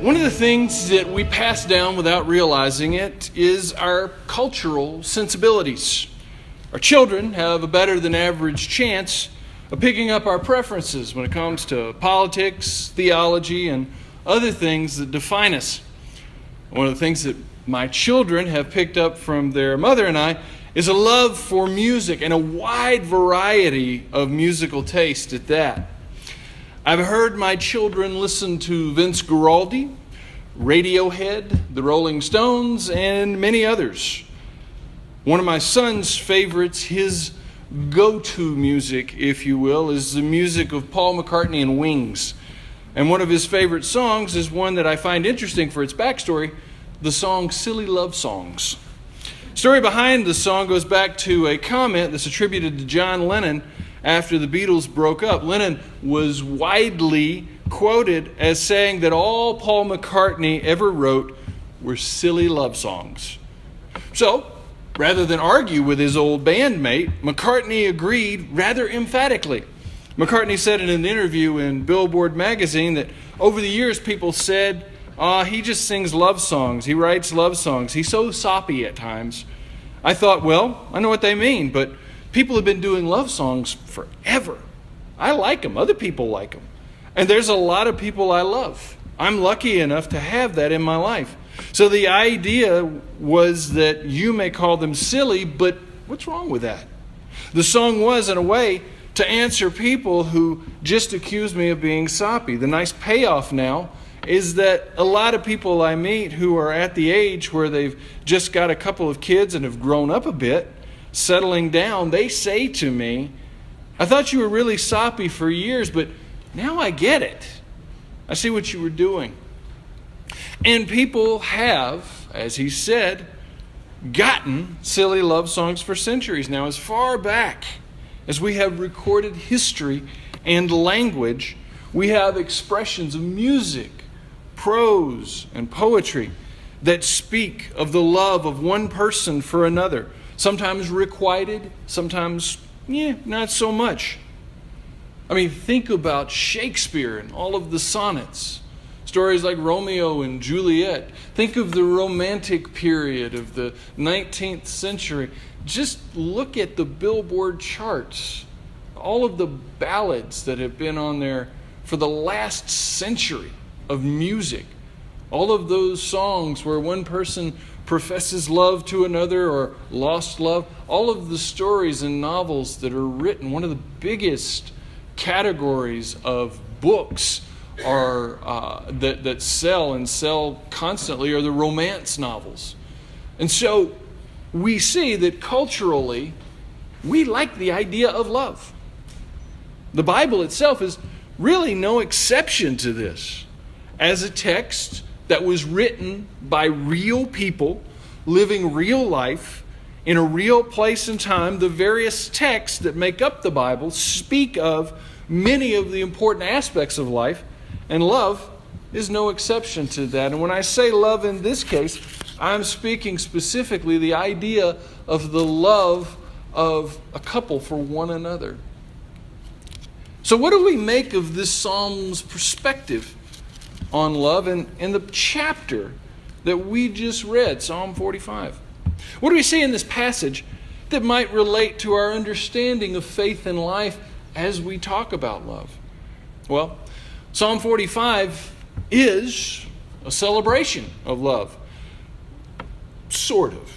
One of the things that we pass down without realizing it is our cultural sensibilities. Our children have a better than average chance of picking up our preferences when it comes to politics, theology, and other things that define us. One of the things that my children have picked up from their mother and I is a love for music and a wide variety of musical taste at that. I've heard my children listen to Vince Guaraldi, Radiohead, the Rolling Stones, and many others. One of my son's favorites, his go-to music, if you will, is the music of Paul McCartney and Wings. And one of his favorite songs is one that I find interesting for its backstory, the song Silly Love Songs. The story behind the song goes back to a comment that's attributed to John Lennon after the Beatles broke up. Lennon was widely quoted as saying that all Paul McCartney ever wrote were silly love songs. So, rather than argue with his old bandmate, McCartney agreed rather emphatically. McCartney said in an interview in Billboard magazine that over the years people said, he just sings love songs, he writes love songs, he's so soppy at times. I thought, well, I know what they mean, but people have been doing love songs forever. I like them. Other people like them. And there's a lot of people I love. I'm lucky enough to have that in my life. So the idea was that you may call them silly, but what's wrong with that? The song was, in a way, to answer people who just accused me of being soppy. The nice payoff now is that a lot of people I meet who are at the age where they've just got a couple of kids and have grown up a bit, settling down, they say to me, I thought you were really soppy for years, but now I get it. I see what you were doing. And people have, as he said, gotten silly love songs for centuries now. As far back as we have recorded history and language, we have expressions of music, prose, and poetry that speak of the love of one person for another. Sometimes requited, sometimes, not so much. I mean, think about Shakespeare and all of the sonnets. Stories like Romeo and Juliet. Think of the Romantic period of the 19th century. Just look at the Billboard charts. All of the ballads that have been on there for the last century of music. All of those songs where one person professes love to another or lost love. All of the stories and novels that are written. One of the biggest categories of books are that sell constantly are the romance novels. And so we see that culturally we like the idea of love. The Bible itself is really no exception to this. As a text that was written by real people living real life in a real place and time, the various texts that make up the Bible speak of many of the important aspects of life, and love is no exception to that. And when I say love in this case, I'm speaking specifically the idea of the love of a couple for one another. So what do we make of this psalm's perspective on love and in the chapter that we just read, Psalm 45? What do we see in this passage that might relate to our understanding of faith and life as we talk about love? Well, Psalm 45 is a celebration of love. Sort of.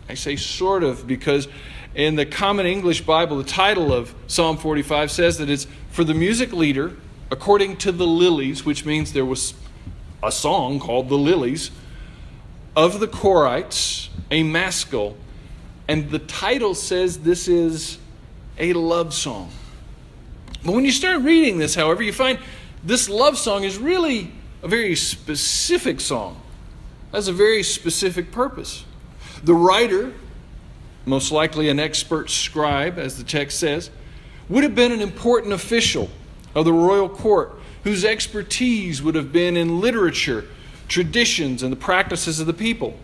I say sort of because in the Common English Bible, the title of Psalm 45 says that it's for the music leader, according to the lilies, which means there was a song called The Lilies, of the Korites, a maskil. And the title says this is a love song. But when you start reading this, however, you find this love song is really a very specific song. It has a very specific purpose. The writer, most likely an expert scribe, as the text says, would have been an important official of the royal court whose expertise would have been in literature, traditions, and the practices of the people.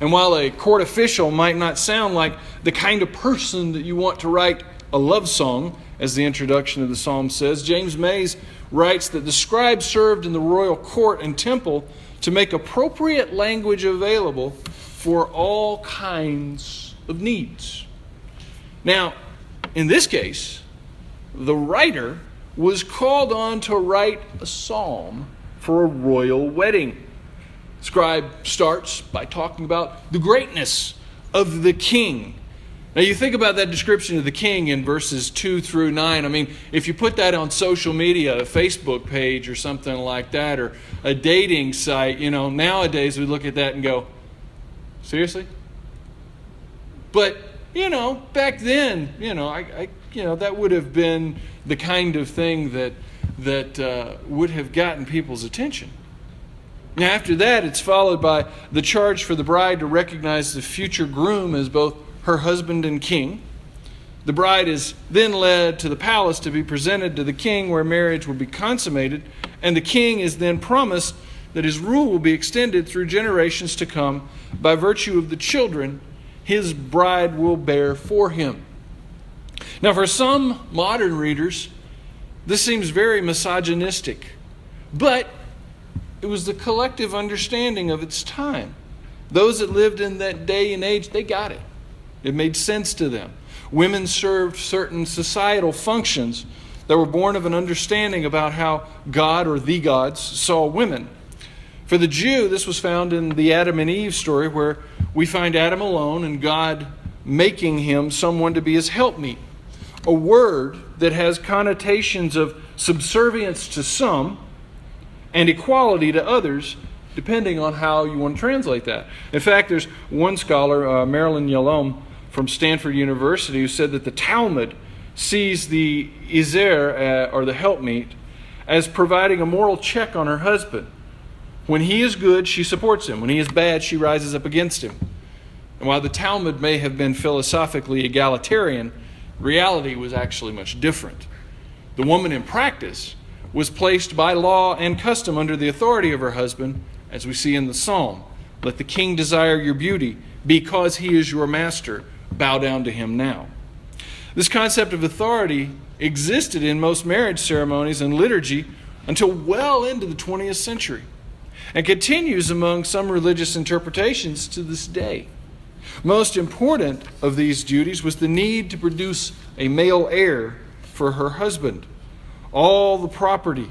And while a court official might not sound like the kind of person that you want to write a love song, as the introduction of the psalm says, James Mays writes that the scribe served in the royal court and temple to make appropriate language available for all kinds of needs. Now, in this case, the writer was called on to write a psalm for a royal wedding. The scribe starts by talking about the greatness of the king. Now you think about that description of the king in verses 2 through 9. I mean, if you put that on social media, a Facebook page or something like that, or a dating site, nowadays we look at that and go, seriously? But, back then, that would have been the kind of thing that would have gotten people's attention. Now, after that, it's followed by the charge for the bride to recognize the future groom as both her husband and king. The bride is then led to the palace to be presented to the king, where marriage will be consummated, and the king is then promised that his rule will be extended through generations to come by virtue of the children his bride will bear for him. Now, for some modern readers, this seems very misogynistic, but it was the collective understanding of its time. Those that lived in that day and age, they got it. It made sense to them. Women served certain societal functions that were born of an understanding about how God or the gods saw women. For the Jew, this was found in the Adam and Eve story, where we find Adam alone and God making him someone to be his helpmeet. A word that has connotations of subservience to some and equality to others, depending on how you want to translate that. In fact, there's one scholar, Marilyn Yalom, from Stanford University, who said that the Talmud sees the Izer, or the helpmeet, as providing a moral check on her husband. When he is good, she supports him. When he is bad, she rises up against him. And while the Talmud may have been philosophically egalitarian, reality was actually much different. The woman in practice was placed by law and custom under the authority of her husband, as we see in the psalm. Let the king desire your beauty, because he is your master. Bow down to him now. This concept of authority existed in most marriage ceremonies and liturgy until well into the 20th century, and continues among some religious interpretations to this day. Most important of these duties was the need to produce a male heir for her husband. All the property,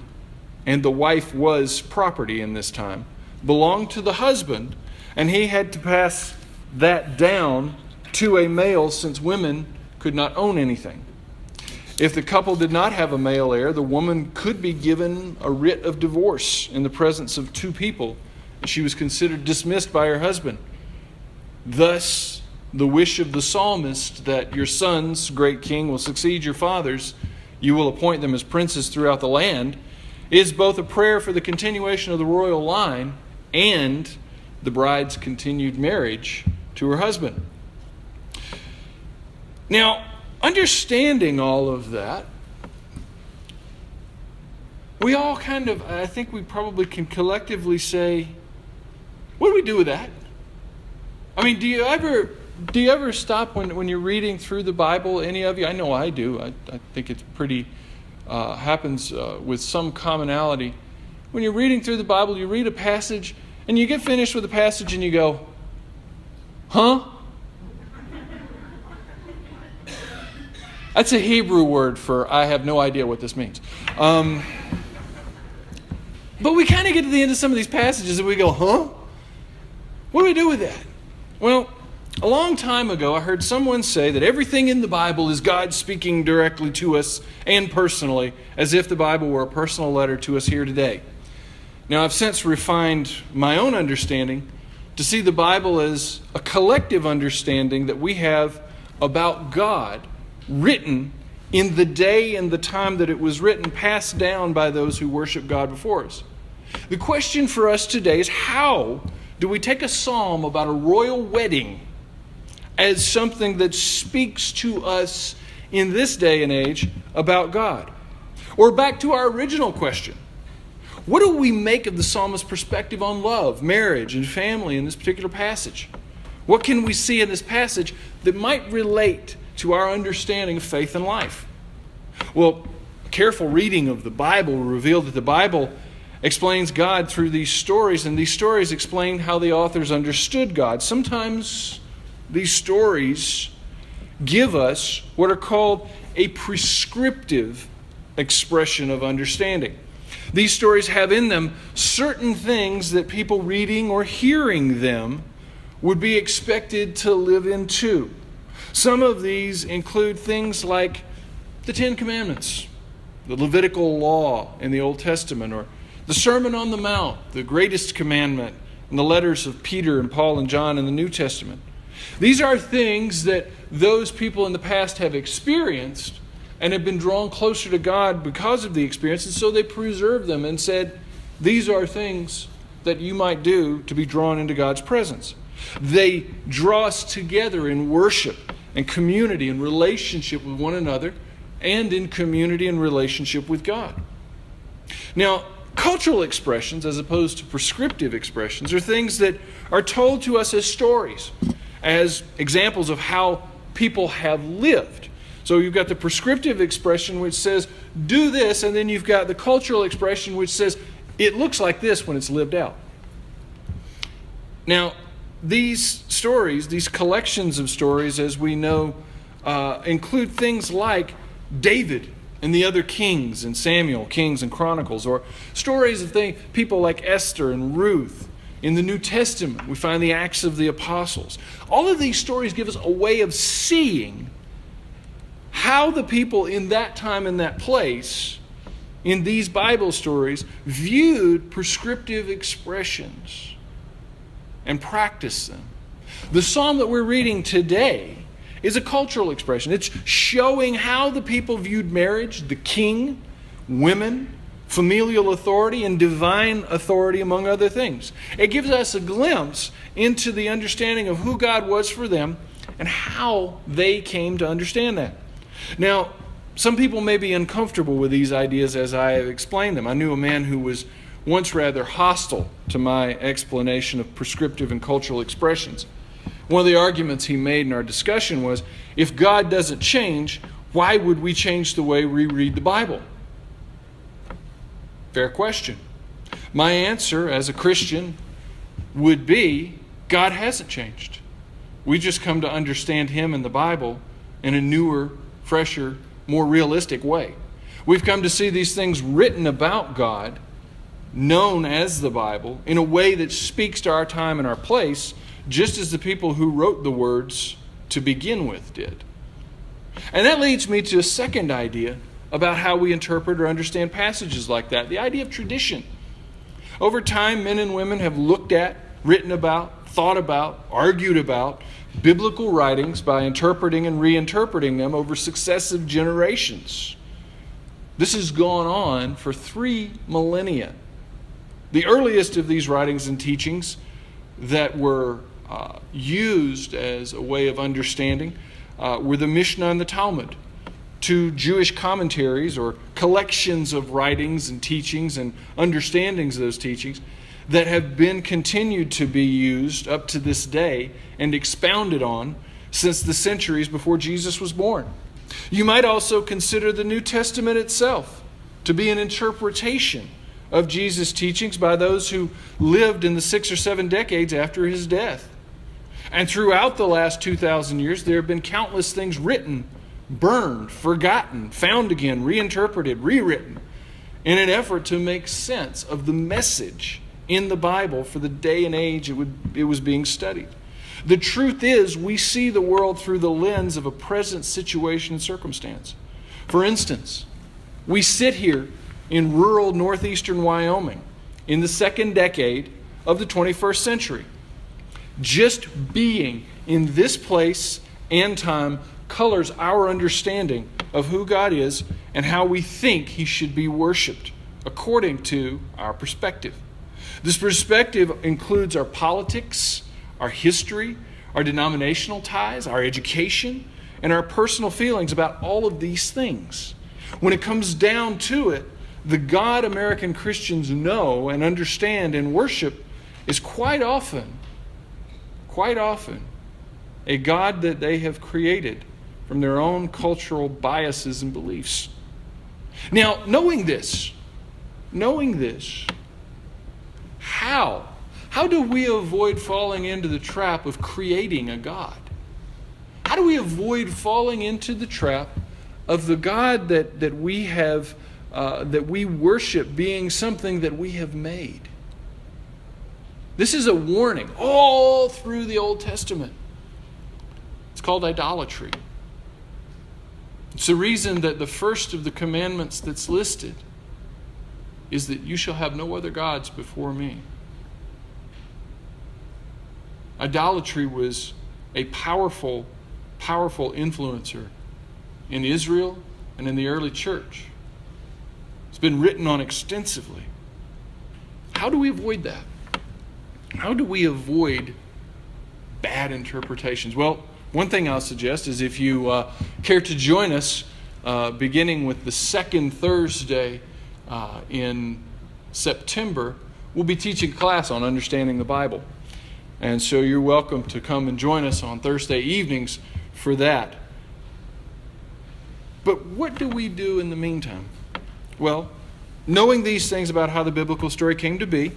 and the wife was property in this time, belonged to the husband, and he had to pass that down to a male, since women could not own anything. If the couple did not have a male heir, the woman could be given a writ of divorce in the presence of two people, and she was considered dismissed by her husband. Thus, the wish of the psalmist that your sons, great king, will succeed your fathers, you will appoint them as princes throughout the land, is both a prayer for the continuation of the royal line and the bride's continued marriage to her husband. Now, understanding all of that, we all I think we probably can collectively say, what do we do with that? I mean, do you ever stop when you're reading through the Bible, any of you? I know I do. I think it's pretty, happens with some commonality. When you're reading through the Bible, you read a passage, and you get finished with the passage, and you go, huh? That's a Hebrew word for I have no idea what this means. But we kind of get to the end of some of these passages and we go, huh? What do we do with that? Well, a long time ago, I heard someone say that everything in the Bible is God speaking directly to us and personally, as if the Bible were a personal letter to us here today. Now, I've since refined my own understanding to see the Bible as a collective understanding that we have about God, written in the day and the time that it was written, passed down by those who worship God before us. The question for us today is, how do we take a psalm about a royal wedding as something that speaks to us in this day and age about God? Or back to our original question, what do we make of the psalmist's perspective on love, marriage, and family in this particular passage? What can we see in this passage that might relate to our understanding of faith and life? Well, Careful reading of the Bible will reveal that the Bible explains God through these stories, and these stories explain how the authors understood God. Sometimes these stories give us what are called a prescriptive expression of understanding. These stories have in them certain things that people reading or hearing them would be expected to live into. Some of these include things like the Ten Commandments, the Levitical law in the Old Testament, or the Sermon on the Mount, the greatest commandment in the letters of Peter and Paul and John in the New Testament. These are things that those people in the past have experienced and have been drawn closer to God because of the experience, and so they preserved them and said, these are things that you might do to be drawn into God's presence. They draw us together in worship and community and relationship with one another, and in community and relationship with God. Now, cultural expressions, as opposed to prescriptive expressions, are things that are told to us as stories, as examples of how people have lived. So you've got the prescriptive expression which says, do this, and then you've got the cultural expression which says, it looks like this when it's lived out. Now, these stories, these collections of stories, as we know, include things like David and the other kings in Samuel, Kings and Chronicles, or stories of people like Esther and Ruth. In the New Testament, we find the Acts of the Apostles. All of these stories give us a way of seeing how the people in that time and that place, in these Bible stories, viewed prescriptive expressions and practiced them. The psalm that we're reading today is a cultural expression. It's showing how the people viewed marriage, the king, women, familial authority, and divine authority, among other things. It gives us a glimpse into the understanding of who God was for them and how they came to understand that. Now, some people may be uncomfortable with these ideas as I have explained them. I knew a man who was once rather hostile to my explanation of prescriptive and cultural expressions. One of the arguments he made in our discussion was, if God doesn't change, why would we change the way we read the Bible? Fair question. My answer as a Christian would be, God hasn't changed. We just come to understand Him and the Bible in a newer, fresher, more realistic way. We've come to see these things written about God, known as the Bible, in a way that speaks to our time and our place, just as the people who wrote the words to begin with did. And that leads me to a second idea about how we interpret or understand passages like that, the idea of tradition. Over time, men and women have looked at, written about, thought about, argued about biblical writings by interpreting and reinterpreting them over successive generations. This has gone on for 3 millennia. The earliest of these writings and teachings that were used as a way of understanding were the Mishnah and the Talmud, 2 Jewish commentaries or collections of writings and teachings and understandings of those teachings that have been continued to be used up to this day and expounded on since the centuries before Jesus was born. You might also consider the New Testament itself to be an interpretation of Jesus' teachings by those who lived in the 6 or 7 decades after His death. And throughout the last 2,000 years, there have been countless things written, burned, forgotten, found again, reinterpreted, rewritten, in an effort to make sense of the message in the Bible for the day and age it was being studied. The truth is, we see the world through the lens of a present situation and circumstance. For instance, we sit here in rural northeastern Wyoming in the 2nd decade of the 21st century. Just being in this place and time colors our understanding of who God is and how we think He should be worshiped according to our perspective. This perspective includes our politics, our history, our denominational ties, our education, and our personal feelings about all of these things. When it comes down to it, the God American Christians know and understand and worship is quite often, a God that they have created from their own cultural biases and beliefs. Now, knowing this, how do we avoid falling into the trap of creating a God? How do we avoid falling into the trap of the God that we have, that we worship being something that we have made? This is a warning all through the Old Testament. It's called idolatry. It's the reason that the first of the commandments that's listed is that you shall have no other gods before me. Idolatry was a powerful influencer in Israel and in the early church. It's been written on extensively. How do we avoid that? How do we avoid bad interpretations? Well, one thing I'll suggest is if you care to join us beginning with the second Thursday in September, we'll be teaching a class on understanding the Bible. And so you're welcome to come and join us on Thursday evenings for that. But what do we do in the meantime? Well, knowing these things about how the biblical story came to be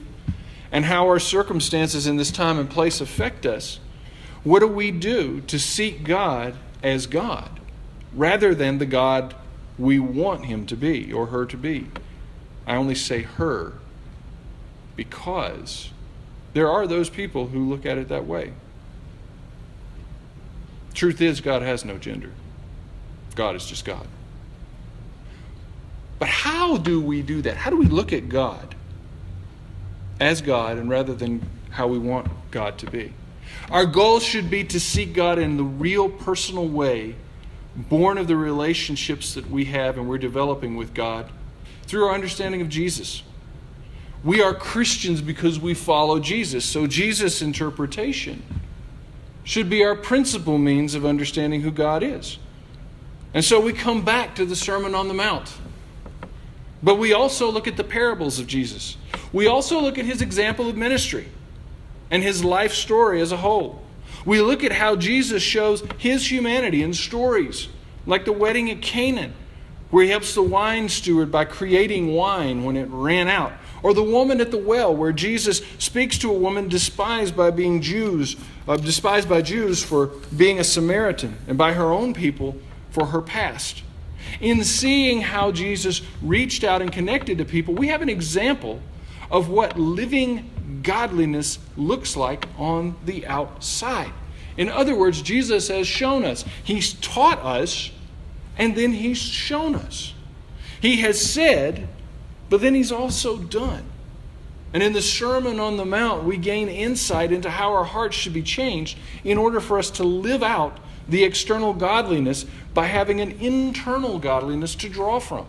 and how our circumstances in this time and place affect us, what do we do to seek God as God rather than the God we want him to be or her to be? I only say her because there are those people who look at it that way. Truth is, God has no gender. God is just God. But how do we do that? How do we look at God as God and rather than how we want God to be? Our goal should be to seek God in the real personal way, born of the relationships that we have and we're developing with God through our understanding of Jesus. We are Christians because we follow Jesus. So Jesus' interpretation should be our principal means of understanding who God is. And so we come back to the Sermon on the Mount. But we also look at the parables of Jesus. We also look at his example of ministry and his life story as a whole. We look at how Jesus shows his humanity in stories like the wedding at Canaan, where he helps the wine steward by creating wine when it ran out. Or the woman at the well, where Jesus speaks to a woman despised by Jews for being a Samaritan and by her own people for her past. In seeing how Jesus reached out and connected to people, we have an example of what living godliness looks like on the outside. In other words, Jesus has shown us. He's taught us, and then he's shown us. He has said, but then he's also done. And in the Sermon on the Mount, we gain insight into how our hearts should be changed in order for us to live out the external godliness by having an internal godliness to draw from.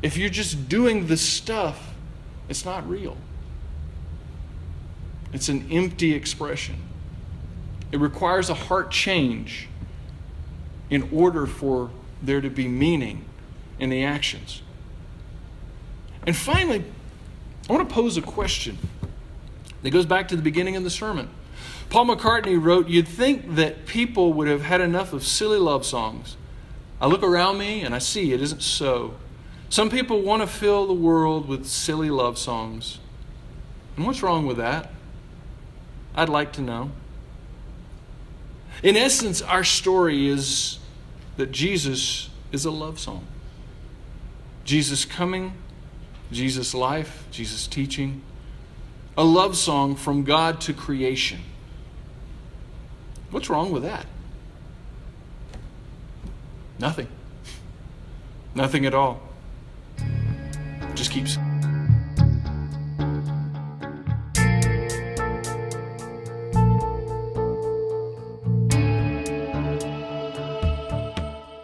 If you're just doing the stuff, it's not real. It's an empty expression. It requires a heart change in order for there to be meaning in the actions. And finally, I want to pose a question that goes back to the beginning of the sermon. Paul McCartney wrote, "You'd think that people would have had enough of silly love songs. I look around me and I see it isn't so. Some people want to fill the world with silly love songs. And what's wrong with that? I'd like to know." In essence, our story is that Jesus is a love song. Jesus coming, Jesus' life, Jesus' teaching, a love song from God to creation. What's wrong with that? Nothing. Nothing at all. Just keeps